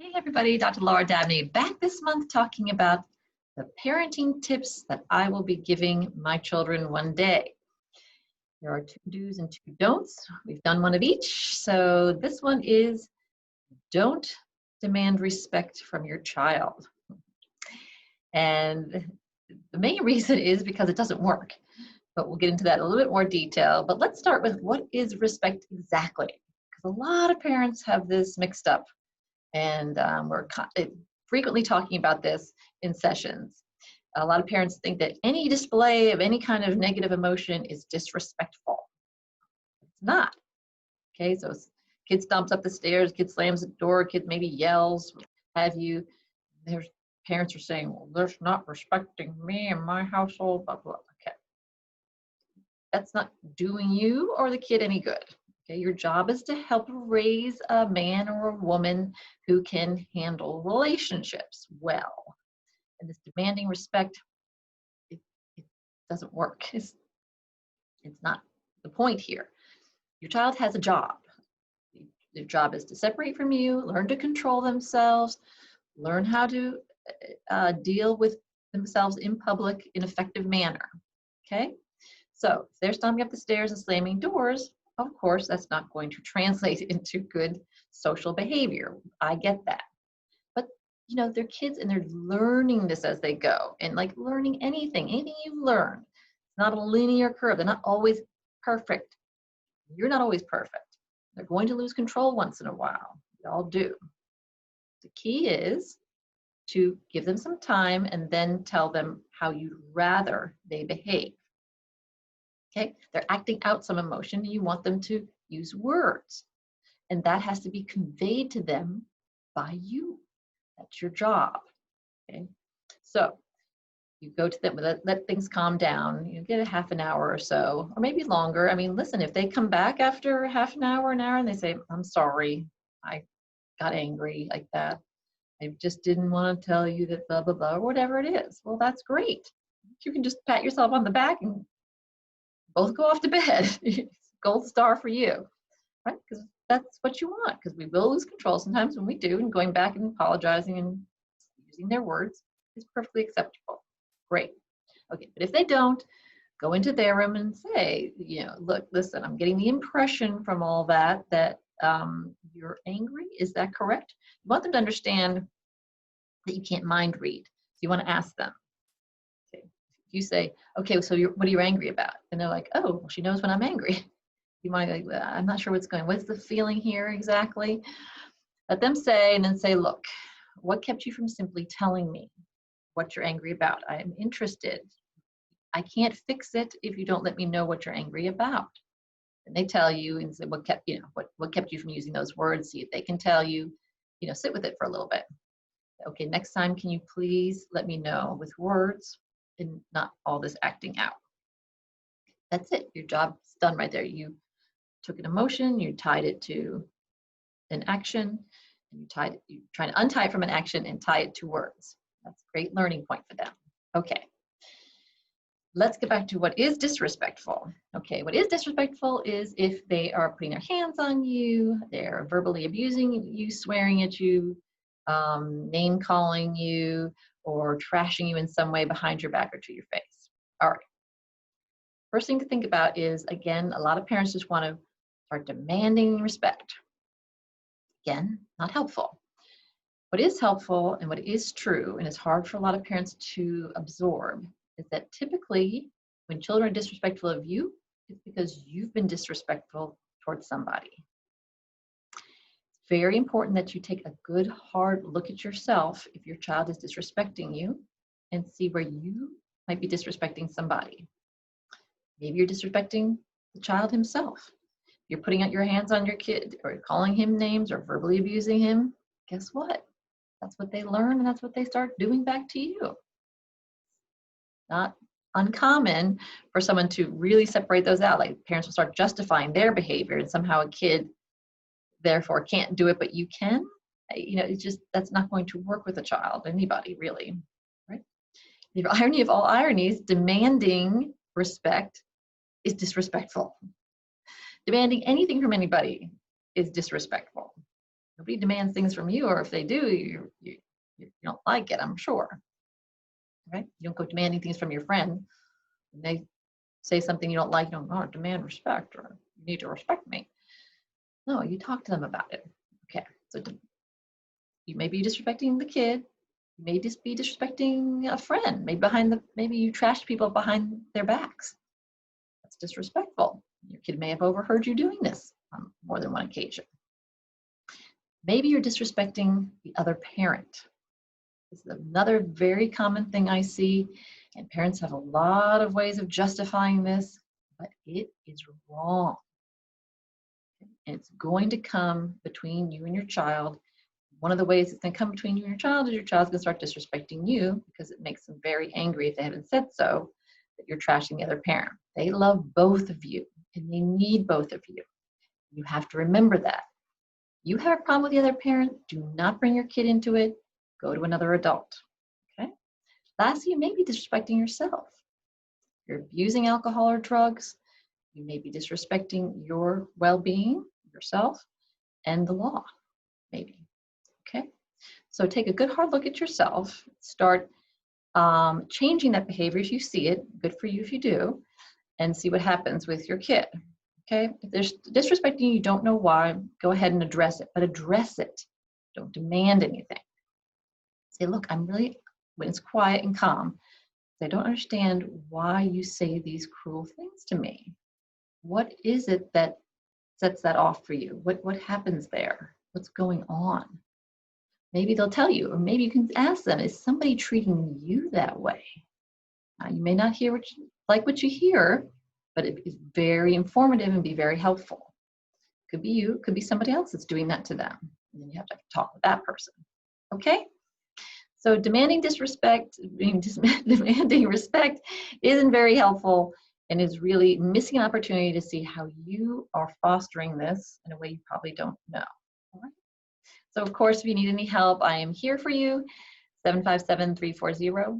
Hey everybody, Dr. Laura Dabney back this month talking about the parenting tips that I will be giving my children one day. There are 2 do's and 2 don'ts. We've done one of each. So this one is don't demand respect from your child. And the main reason is because it doesn't work. But we'll get into that in a little bit more detail. But let's start with what is respect exactly? Because a lot of parents have this mixed up. And we're frequently talking about this in sessions. A lot of parents think that any display of any kind of negative emotion is disrespectful. It's not. Okay, so kid stomps up the stairs, kid slams the door, kid maybe yells, have you. Their parents are saying, well, they're not respecting me and my household, blah, blah. Okay. That's not doing you or the kid any good. Okay, your job is to help raise a man or a woman who can handle relationships well. And this demanding respect, it doesn't work. It's not the point here. Your child has a job. Their job is to separate from you, learn to control themselves, learn how to deal with themselves in public in an effective manner. Okay? So if they're stomping up the stairs and slamming doors, of course, that's not going to translate into good social behavior. I get that. But, you know, they're kids and they're learning this as they go. And like learning anything you learn, it's not a linear curve. They're not always perfect. You're not always perfect. They're going to lose control once in a while. We all do. The key is to give them some time and then tell them how you'd rather they behave. Okay, they're acting out some emotion. You want them to use words, and that has to be conveyed to them by you. That's your job. Okay, so you go to them, let things calm down. You get a half an hour or so, or maybe longer. I mean, listen, if they come back after half an hour, and they say, "I'm sorry, I got angry like that. I just didn't want to tell you that blah blah blah," or whatever it is. Well, that's great. You can just pat yourself on the back and both go off to bed. Gold star for you, right? Because that's what you want, because we will lose control sometimes when we do, and going back and apologizing and using their words is perfectly acceptable. Great. Okay, but if they don't, go into their room and say, you know, look, listen, I'm getting the impression from all that you're angry. Is that correct? You want them to understand that you can't mind read. So you want to ask them. You say, okay, so what are you angry about? And they're like, oh, well, she knows when I'm angry. You might be like, well, I'm not sure what's the feeling here exactly? Let them say, and then say, look, what kept you from simply telling me what you're angry about? I'm interested. I can't fix it if you don't let me know what you're angry about. And they tell you and say, what kept you from using those words? See if they can tell you, sit with it for a little bit. Okay, next time, can you please let me know with words and not all this acting out? That's it. Your job's done right there. You took an emotion, you tied it to an action, and you try to untie it from an action and tie it to words. That's a great learning point for them. Okay. Let's get back to what is disrespectful. Okay, what is disrespectful is if they are putting their hands on you, they're verbally abusing you, swearing at you, name calling you, or trashing you in some way behind your back or to your face. All right. First thing to think about is, again, a lot of parents just want to start demanding respect. Again, not helpful. What is helpful and what is true, and is hard for a lot of parents to absorb, is that typically when children are disrespectful of you, it's because you've been disrespectful towards somebody. Very important that you take a good hard look at yourself if your child is disrespecting you and see where you might be disrespecting somebody. Maybe you're disrespecting the child himself. You're putting out your hands on your kid or calling him names or verbally abusing him. Guess what? That's what they learn, and that's what they start doing back to you. Not uncommon for someone to really separate those out. Like parents will start justifying their behavior, and somehow a kid therefore can't do it, but you can. It's just, that's not going to work with a child, anybody really, right? The irony of all ironies, demanding respect is disrespectful. Demanding anything from anybody is disrespectful. Nobody demands things from you, or if they do, you don't like it, I'm sure. Right? You don't go demanding things from your friend. When they say something you don't like, you don't demand respect, or you need to respect me. No, you talk to them about it. Okay, so you may be disrespecting the kid. You may just be disrespecting a friend. Maybe you trashed people behind their backs. That's disrespectful. Your kid may have overheard you doing this on more than one occasion. Maybe you're disrespecting the other parent. This is another very common thing I see, and parents have a lot of ways of justifying this, but it is wrong. And it's going to come between you and your child. One of the ways it's going to come between you and your child is your child's going to start disrespecting you, because it makes them very angry if they haven't said so, that you're trashing the other parent. They love both of you, and they need both of you. You have to remember that. You have a problem with the other parent, do not bring your kid into it. Go to another adult. Okay? Lastly, you may be disrespecting yourself. You're abusing alcohol or drugs. You may be disrespecting your well-being, yourself, and the law, maybe. Okay? So take a good hard look at yourself. Start changing that behavior if you see it. Good for you if you do. And see what happens with your kid. Okay? If there's disrespecting you, you don't know why, go ahead and address it. But address it. Don't demand anything. Say, look, when it's quiet and calm, I don't understand why you say these cruel things to me. What is it that sets that off for you? What happens there? What's going on? Maybe they'll tell you, or maybe you can ask them, is somebody treating you that way? You may not hear what you hear, but it is very informative and be very helpful. Could be you, could be somebody else that's doing that to them. And then you have to talk with that person. Okay? So demanding respect isn't very helpful, and is really missing an opportunity to see how you are fostering this in a way you probably don't know. All right? So of course, if you need any help, I am here for you, 757-340-8800.